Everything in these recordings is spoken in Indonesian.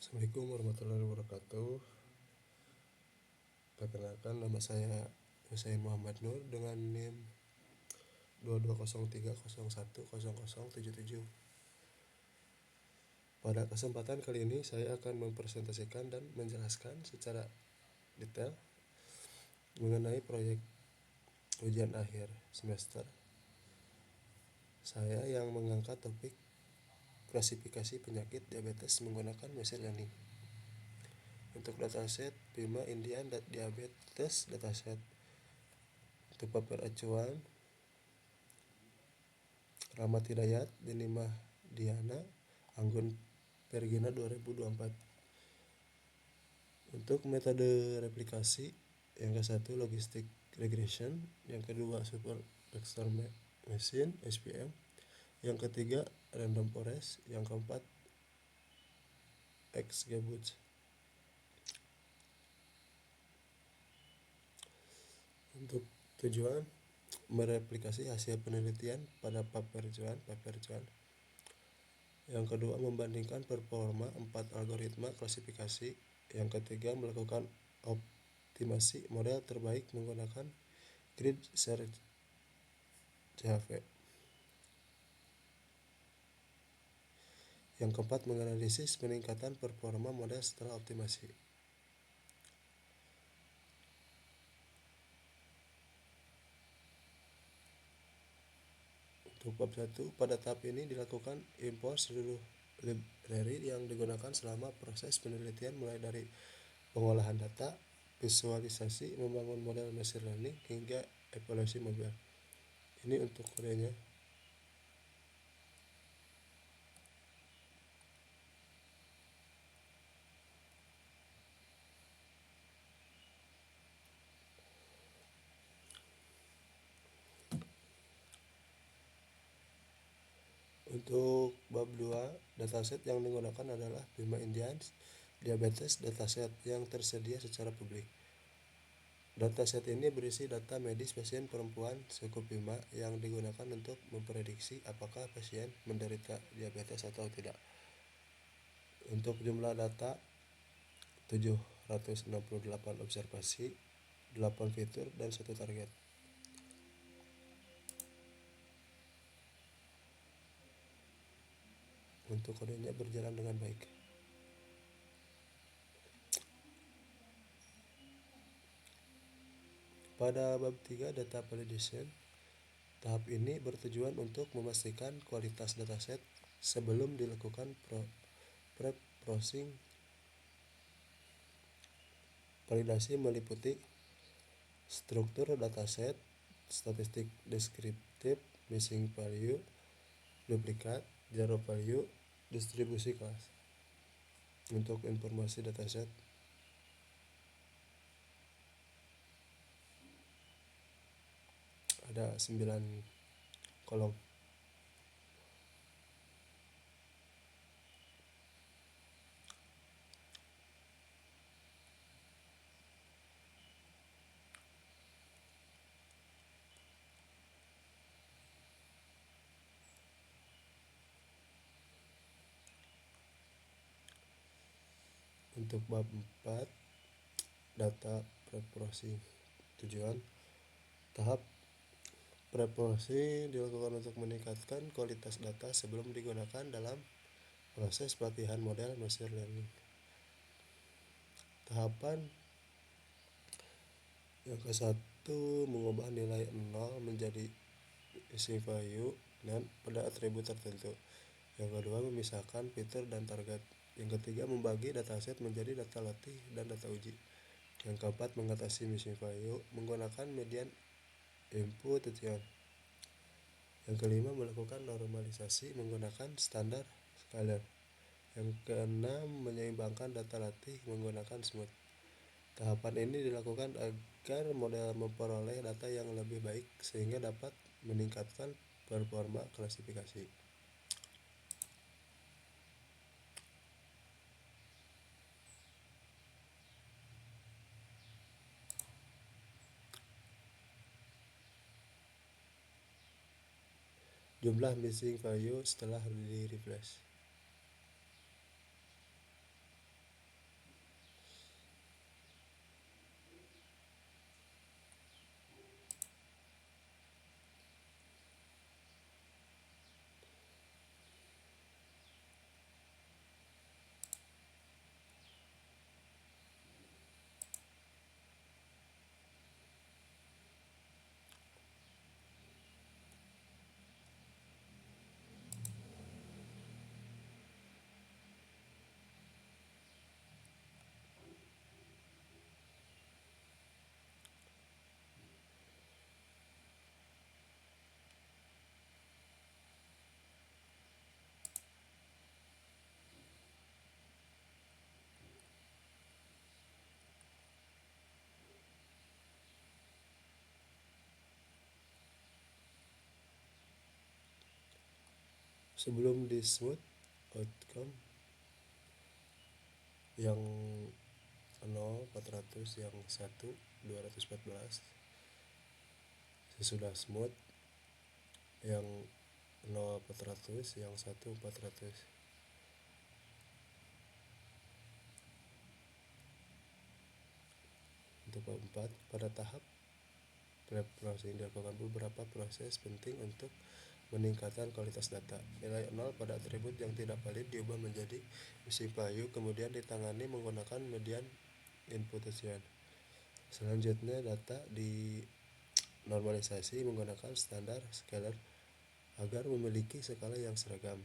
Assalamualaikum warahmatullahi wabarakatuh. Perkenalkan, nama saya Husain Muhammad Nur dengan NIM 2203010077. Pada kesempatan kali ini saya akan mempresentasikan dan menjelaskan secara detail mengenai proyek ujian akhir semester saya yang mengangkat topik klasifikasi penyakit diabetes menggunakan machine learning. Untuk dataset PIMA Indian Diabetes Dataset. Untuk paper acuan Rahmat Hidayat, Denimah Diana, Anggun Pergina 2024. Untuk metode replikasi, yang ke satu logistic regression, yang kedua super vector machine SVM, yang ketiga random forest, yang keempat XGBoost. Untuk tujuan mereplikasi hasil penelitian pada paper cuan. Yang kedua membandingkan performa 4 algoritma klasifikasi. Yang ketiga melakukan optimasi model terbaik menggunakan grid search CHV. Yang keempat menganalisis peningkatan performa model setelah optimasi. Untuk bab 1, pada tahap ini dilakukan import seluruh library yang digunakan selama proses penelitian mulai dari pengolahan data, visualisasi, membangun model machine learning, hingga evaluasi mobile. Ini untuk kodenya. Untuk bab 2, dataset yang digunakan adalah PIMA Indian Diabetes Dataset yang tersedia secara publik. Dataset ini berisi data medis pasien perempuan suku PIMA yang digunakan untuk memprediksi apakah pasien menderita diabetes atau tidak. Untuk jumlah data 768 observasi, 8 fitur, dan 1 target. Untuk kodenya berjalan dengan baik. Pada bab 3 data validation, tahap ini bertujuan untuk memastikan kualitas dataset sebelum dilakukan pre-processing. Validasi meliputi struktur dataset, statistik deskriptif, missing value, duplikat, zero value, distribusi kelas. Untuk informasi dataset, ada 9 kolom. Untuk bab 4 data pre-processing. Tujuan tahap pre-processing dilakukan untuk meningkatkan kualitas data sebelum digunakan dalam proses pelatihan model machine learning. Tahapan yang ke-1 mengubah nilai 0 menjadi missing value dan pada atribut tertentu. Yang kedua memisahkan fitur dan target. Yang ketiga membagi dataset menjadi data latih dan data uji. Yang keempat mengatasi missing value menggunakan median input tujuan. Yang kelima melakukan normalisasi menggunakan standar scalar. Yang keenam menyeimbangkan data latih menggunakan smooth. Tahapan ini dilakukan agar model memperoleh data yang lebih baik sehingga dapat meningkatkan performa klasifikasi. Jumlah missing value setelah di refresh. Sebelum di smooth outcome yang 0 400, yang 1 214, sesudah smooth yang 0 400, yang 1 400. Untuk bab 4, pada tahap pre-processing dilakukan beberapa proses penting untuk meningkatkan kualitas data. Nilai 0 pada atribut yang tidak valid diubah menjadi missing value, kemudian ditangani menggunakan median imputation. Selanjutnya data dinormalisasi menggunakan standar scalar agar memiliki skala yang seragam.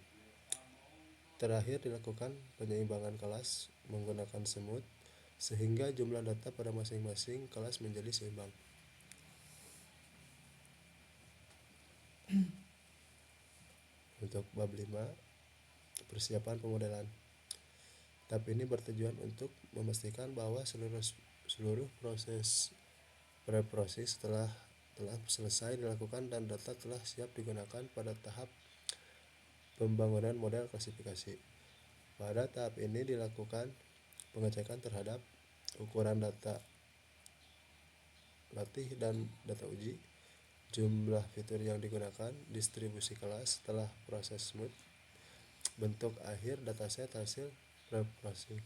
Terakhir dilakukan penyeimbangan kelas menggunakan smooth sehingga jumlah data pada masing-masing kelas menjadi seimbang. Untuk bab 5, persiapan pemodelan. Tahap ini bertujuan untuk memastikan bahwa seluruh proses pre-process telah selesai dilakukan dan data telah siap digunakan pada tahap pembangunan model klasifikasi. Pada tahap ini dilakukan pengecekan terhadap ukuran data latih dan data uji, jumlah fitur yang digunakan, distribusi kelas setelah proses smooth, bentuk akhir dataset hasil pre-processing.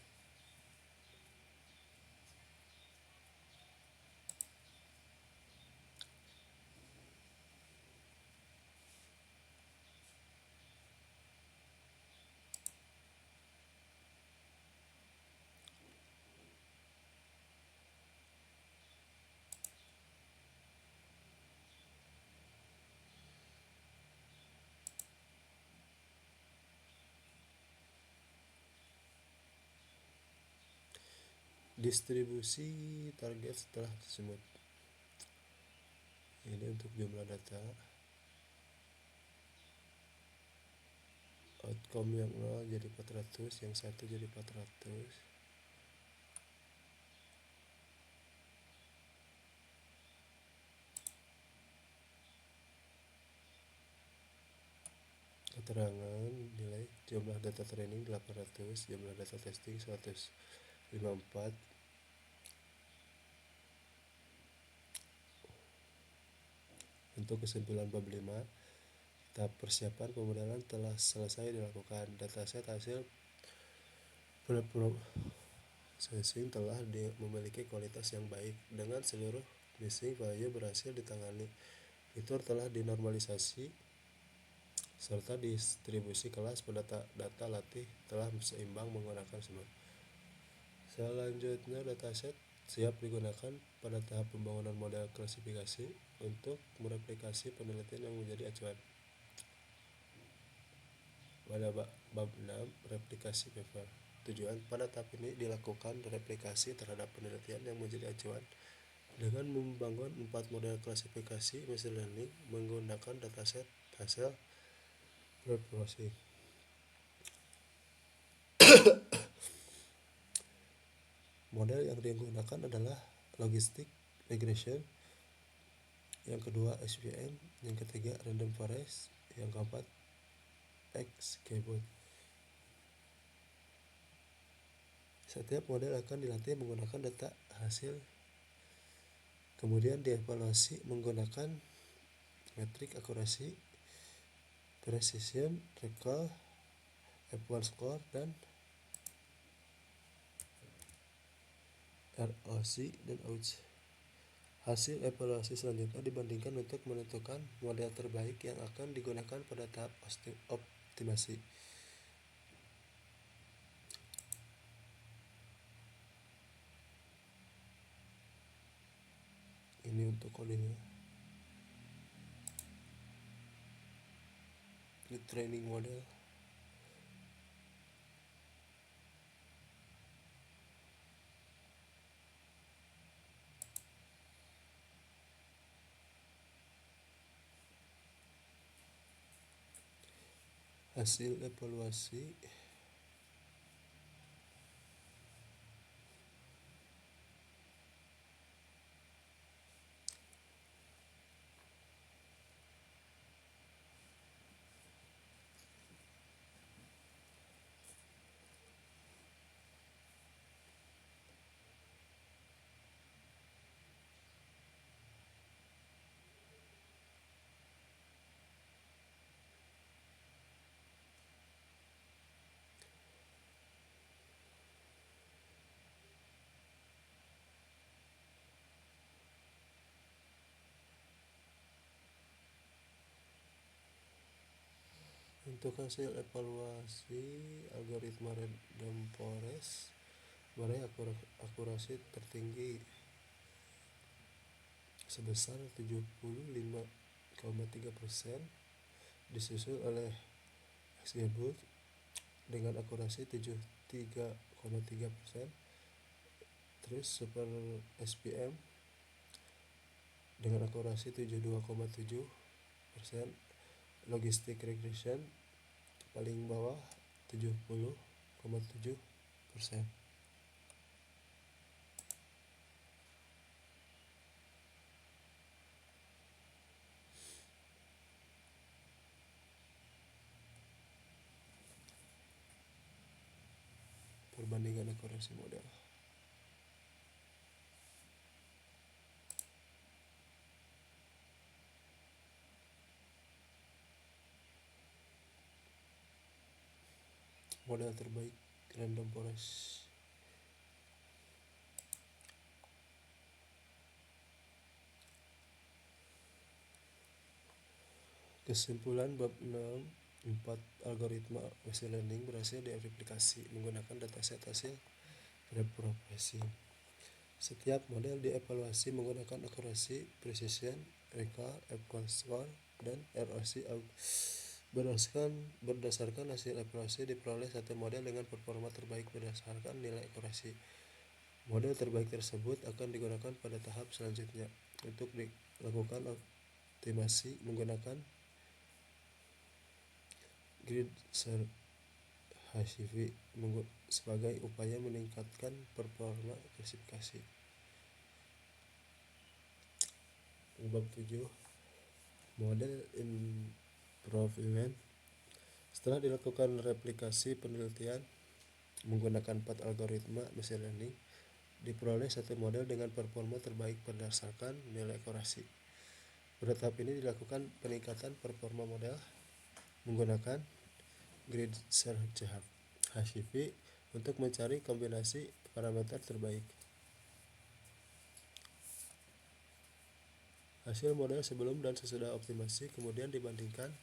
Distribusi target setelah smooth. Ini untuk jumlah data. Outcome yang 0 jadi 400, yang 1 jadi 400. Keterangan nilai jumlah data training 800, jumlah data testing 154. Untuk kesimpulan bab 5, tahap persiapan pemodelan telah selesai dilakukan. Dataset hasil pre-processing telah memiliki kualitas yang baik dengan seluruh missing value berhasil ditangani. Fitur telah dinormalisasi serta distribusi kelas pada data latih telah seimbang menggunakan smooth. Selanjutnya dataset siap digunakan pada tahap pembangunan model klasifikasi untuk mereplikasi penelitian yang menjadi acuan. Pada bab 6, replikasi paper. Tujuan pada tahap ini dilakukan replikasi terhadap penelitian yang menjadi acuan dengan membangun 4 model klasifikasi machine learning menggunakan dataset hasil pre-processing. Model yang digunakan adalah logistic regression, yang kedua SVM, yang ketiga random forest, yang keempat XGBoost. Setiap model akan dilatih menggunakan data hasil, kemudian dievaluasi menggunakan metrik akurasi, precision, recall, F1 score, dan ROC dan OUCH. Hasil evaluasi selanjutnya dibandingkan untuk menentukan model terbaik yang akan digunakan pada tahap optimasi. Ini untuk kodenya. Ini training model. Hasil evaluasi Untuk hasil evaluasi algoritma random forest meraih akurasi tertinggi sebesar 75,3%, disusul oleh XGBoost dengan akurasi 73,3%, terus Super SPM dengan akurasi 72,7%, Logistic Regression paling bawah 70,7%. Perbandingan akurasi model. Model terbaik random forest. Kesimpulan bab 6, 4 algoritma machine learning berhasil direplikasi menggunakan dataset hasil preprocessing. Setiap model dievaluasi menggunakan akurasi, precision, recall, F1 score, dan ROC. Berdasarkan hasil evaluasi diperoleh satu model dengan performa terbaik berdasarkan nilai akurasi. Model terbaik tersebut akan digunakan pada tahap selanjutnya untuk dilakukan optimasi menggunakan grid search HCV sebagai upaya meningkatkan performa klasifikasi. Bab 7, model improvement. Setelah dilakukan replikasi penelitian menggunakan 4 algoritma machine learning, diperoleh satu model dengan performa terbaik berdasarkan nilai akurasi. Pada tahap ini dilakukan peningkatan performa model menggunakan grid search HCV untuk mencari kombinasi parameter terbaik. Hasil model sebelum dan sesudah optimasi kemudian dibandingkan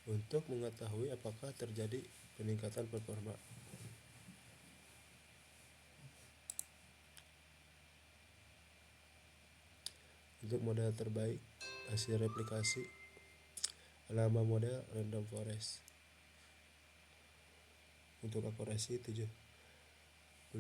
untuk mengetahui apakah terjadi peningkatan performa. Untuk model terbaik hasil replikasi lama model random forest untuk akurasi 75,3%.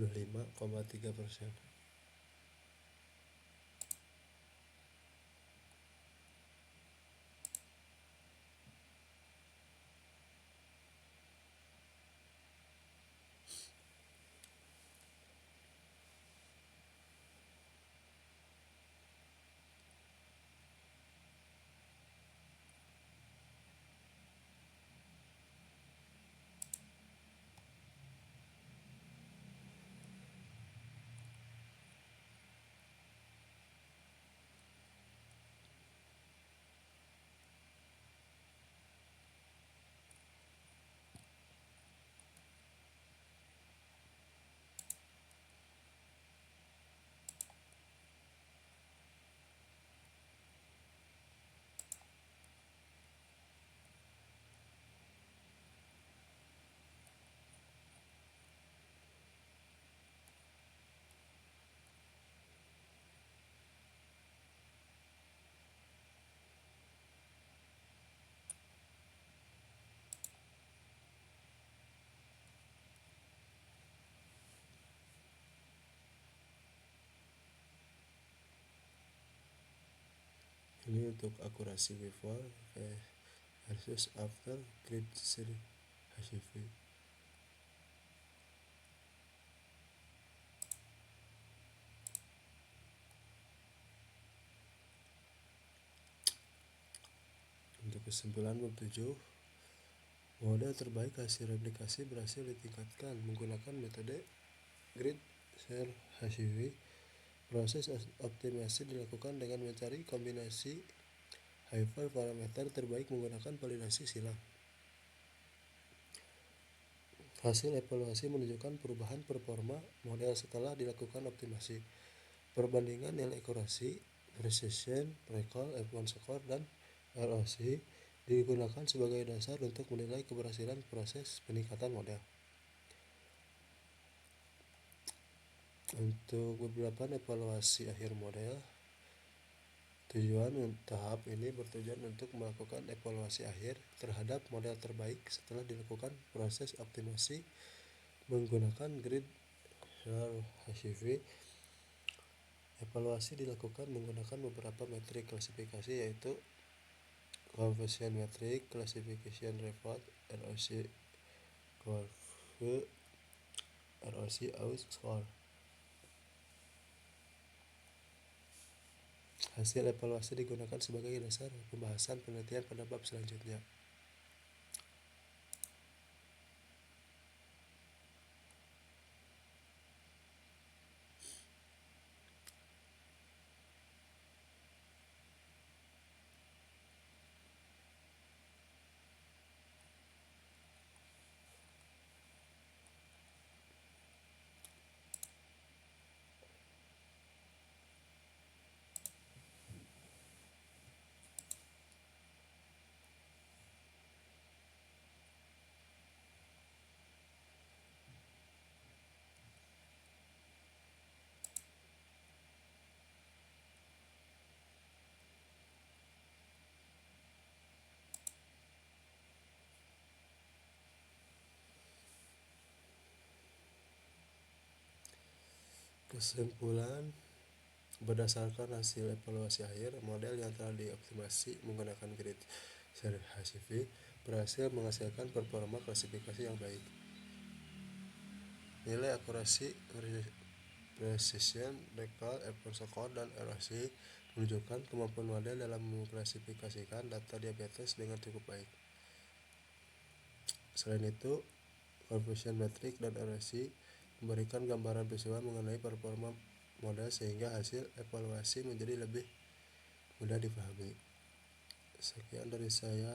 Ini untuk akurasi before versus after grid search HCV. Untuk kesimpulan bab 7, model terbaik hasil replikasi berhasil ditingkatkan menggunakan metode grid search HCV. Proses optimasi dilakukan dengan mencari kombinasi hyperparameter terbaik menggunakan validasi silang. Hasil evaluasi menunjukkan perubahan performa model setelah dilakukan optimasi. Perbandingan nilai akurasi, precision, recall, F1 score, dan ROC digunakan sebagai dasar untuk menilai keberhasilan proses peningkatan model. Untuk beberapa evaluasi akhir model, tujuan tahap ini bertujuan untuk melakukan evaluasi akhir terhadap model terbaik setelah dilakukan proses optimasi menggunakan grid HCV. Evaluasi dilakukan menggunakan beberapa metrik klasifikasi, yaitu Conversion Metric, Classification Report, ROC Curve, ROC Aus Score. Hasil evaluasi digunakan sebagai dasar pembahasan penelitian pada bab selanjutnya. Kesimpulan, berdasarkan hasil evaluasi akhir, model yang telah dioptimasi menggunakan grid HCV berhasil menghasilkan performa klasifikasi yang baik. Nilai akurasi, precision, recall, error score, dan ROC menunjukkan kemampuan model dalam mengklasifikasikan data diabetes dengan cukup baik. Selain itu, conversion metric dan ROC memberikan gambaran visual mengenai performa model sehingga hasil evaluasi menjadi lebih mudah dipahami. Sekian dari saya.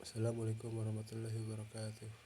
Assalamualaikum warahmatullahi wabarakatuh.